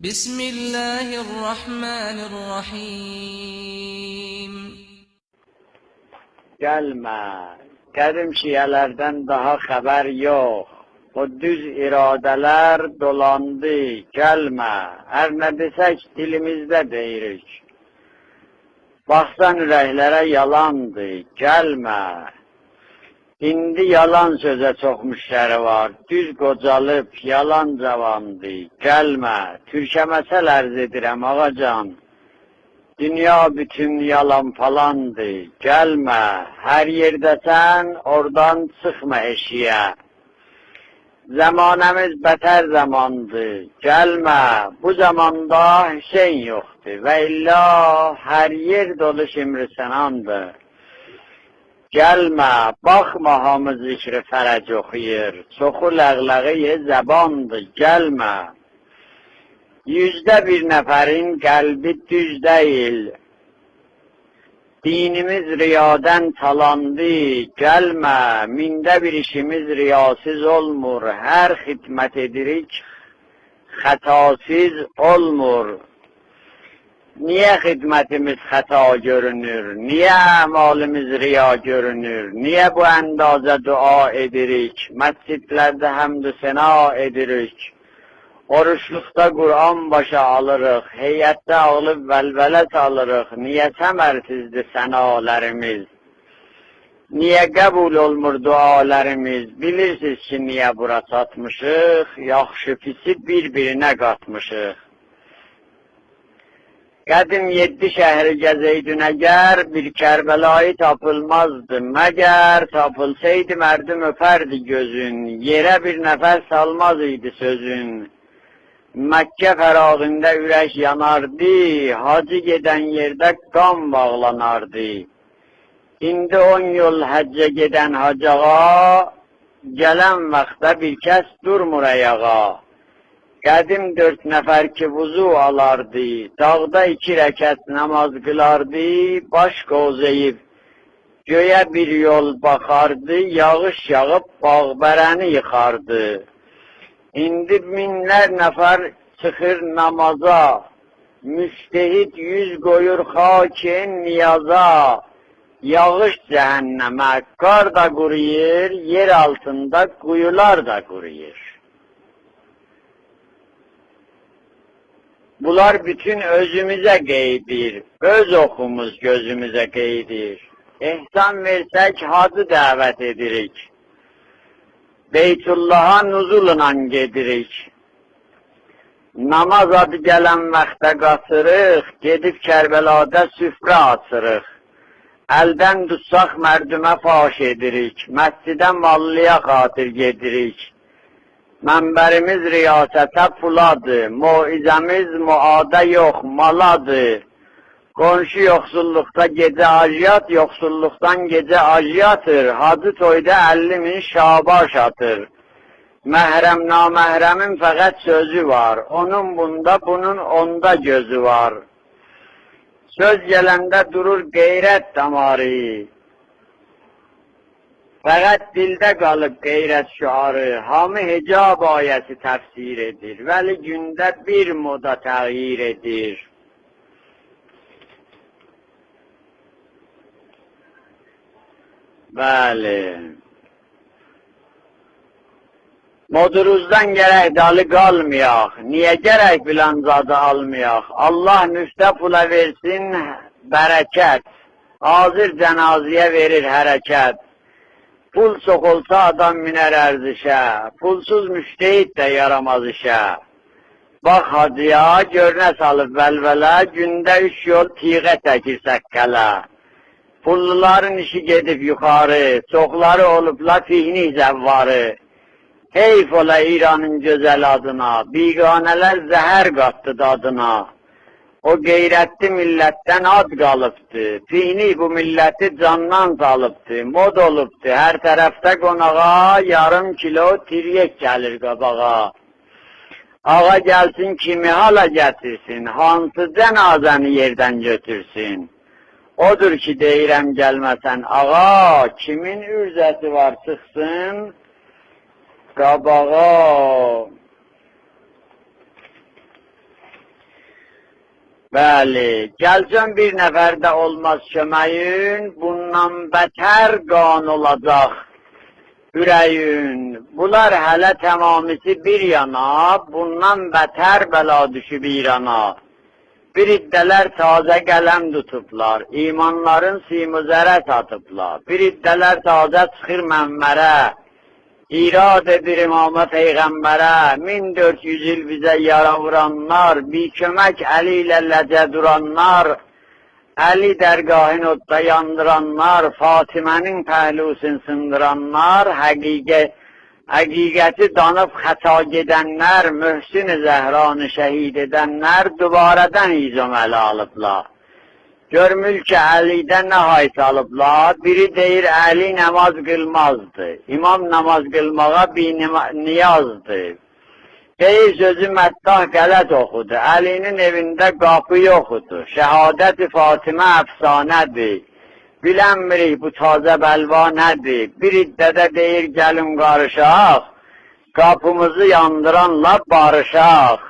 Bismillahirrahmanirrahim. Gelme, dedim şiyelerden daha haber yok. O düz iradeler dolandı, gelme. Her ne desek dilimizde deyirik. Baksan yüreklere yalandı, gelme. İndi yalan söze çok müşteri var, düz qocalıp yalan cavandı, gelme. Türkəməsəl ərz edirəm ağacan. Dünya bütün yalan falandı, gelme. Her yerdesen oradan çıkma eşiğe. Zamanımız beter zamandı, gelme. Bu zamanda Hüseyin yoktu ve illa her yer dolu Şimri Senandı. Gelme, bakma hamı zikri fərəc oxuyur, çoxu ləğləği zəbandı, gelme. Yüzde bir neferin kalbi düz değil. Dinimiz riyaden talandı, gelme. Minde bir işimiz riyasız olmur. Her hizmet edirik, hatasız olmur. Niye hizmetimiz hata görünür? Niye amalimiz riya görünür? Niye bu endaze dua edirik? Mescitlerde hamdü sena edirik. Oruçlukta Kur'an başa alırıq, heyette ağılıb vəlvələ salırıq. Niye səmərsizdir sənalərimiz? Niye qəbul olmur dualarımız? Bilirsiniz ki, niye bura çatmışıq? Yaxşı pisi bir-birinə qatmışıq. Qədim 7 şəhri gəzəydin əgər, bir Kərbəlayı tapılmazdı. Məgər tapılsaydı mərdim öpərdi gözün, yerə bir nəfər salmaz idi sözün. Məkkə fərağında ürək yanardı, hacı gedən yerdə qan bağlanardı. İndi 10 yol həccə gedən hacağa, gələn vaxtda bir kəs durmur ayağa. Qədim 4 nəfər ki vuzu alardı, dağda 2 rəkət namaz qılardı, baş qozayıb, göyə bir yol baxardı, yağış yağıb bağbərəni yıxardı. İndi minlər nəfər çıxır namaza, müstehid yüz qoyur xakin niyaza. Yağış cəhənnəmə, qar da quruyur, yer altında quyular da quruyur. Bunlar bütün özümüze qeydir, öz oxumuz gözümüze qeydir. İhsan versək hacı dəvət edirik. Beytullah'a nuzulla gedirik. Namaz adı gələn vaxtda qaçırıq, gedib Kərbəlada süfrə açırıq. Əldən tutsaq mərdümə faş edirik, məscidə mallıya xatir gedirik. Mənbərimiz riyasətə puladır, muizəmiz muada yox, maladır. Qonşu yoxsulluqda gecə aciyyat, yoxsulluqdan gecə aciyyatır. Hacı toyda 50 min şabaş atır. Məhrəm naməhrəmin fəqət sözü var. Onun bunda, bunun onda gözü var. Söz gələndə durur qeyrət damarı. Fəqət dildə qalıb qeyrət şüarı. Hamı hicab ayəsi təfsir edir. Vəli gündə bir moda təğyir edir. Bəli. Moduruzdan gərək dalı qalmayaq. Niyə gərək bilancadı almayaq? Allah müftə pula versin bərəkət. Hazır cənaziyə verir hərəkət. Pul çox olsa adam minər ərzişə. Pulsuz müştehid də yaramaz işə. Bax hacıya, görünə salıb vəlvələ, gündə 3 yol tiğə təkir səkkələ. Pulluların işi gedib yuxarı, çoxları olubla fihni zəvvarı. Heyf ola İranın gözəl adına, biganələr zəhər qatdı dadına. O qeyrətli millətdən ad qalıbdı, fihni bu milləti candan salıbdı, mod olubdu, hər tərəfdə qonağa yarım kilo tiryək gəlir qabağa. Ağa gəlsin kimi hala gətirsin, hansı cənazəni yerdən götürsün. Odur ki deyirəm gəlməsən ağa, kimin ürzəsi var çıxsın qabağa. Bəli, gəlcən bir nəfərdə olmaz köməyin, bundan bətər qan olacaq ürəyin. Bunlar hələ təmamisi bir yana, bundan bətər bəla düşüb İrana. Bir iddələr tazə qələm tutublar, imanların simüzərə satıblar. Bir iddələr tazə çıxır mənmərə, irad edir imamə peyğəmbərə. 1400 il bizə yara vuranlar, bir kömək əli ilə ləcə duranlar, Əli dərgahın odda yandıranlar, Fatimənin pəhlusin sındıranlar, həqiqəti danıb xəta gedənlər, Möhsin-i Zəhranı şəhid edənlər, dubarədən izom ələ alıblar. Görmül ki, Əlidə nə hay salıblar, biri deyir, Əli namaz qılmazdı, İmam namaz qılmağa bir niyazdı. Deyir, sözü Məttah qələt oxudu, Əlinin evində qapı yoxudu, şəhadət-i Fatimə əfsanədir. Bilənmirik bu tazə bəlva nədir? Bir iddədə deyir, gəlin qarışaq, qapımızı yandıranla barışaq.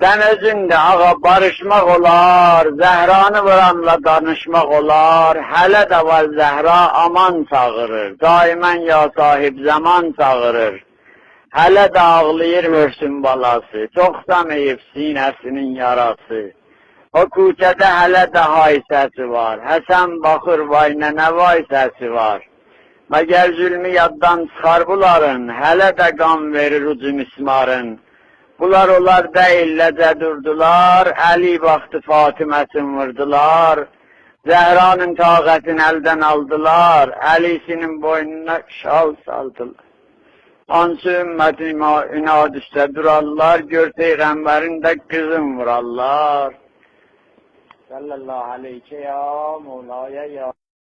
Sən özün də ağa barışmaq olar, Zəhranı vuranla danışmaq olar, hələ də var Zəhra aman çağırır, daimən ya sahib zaman çağırır. Hələ də ağlayır Möhsün balası, çoxsamayıb sinəsinin yarası. O küçədə hələ də hay səsi var, Həsən baxır vay nənə vay səsi var. Məgər zülmü yaddan çıxar bunların, hələ də qan verir ucu mismarın. Bunlar onlar deyilləcə durdular, Əli baxdı Fatiməsin vurdular. Zəhranın taqətini əldən aldılar, Əlisinin boynuna şal saldılar. Hansı ümmətin inad üstə durarlar, gör Peyğəmbərin də qızın vurarlar. Sallallahu aleyke ya Mevlaya ya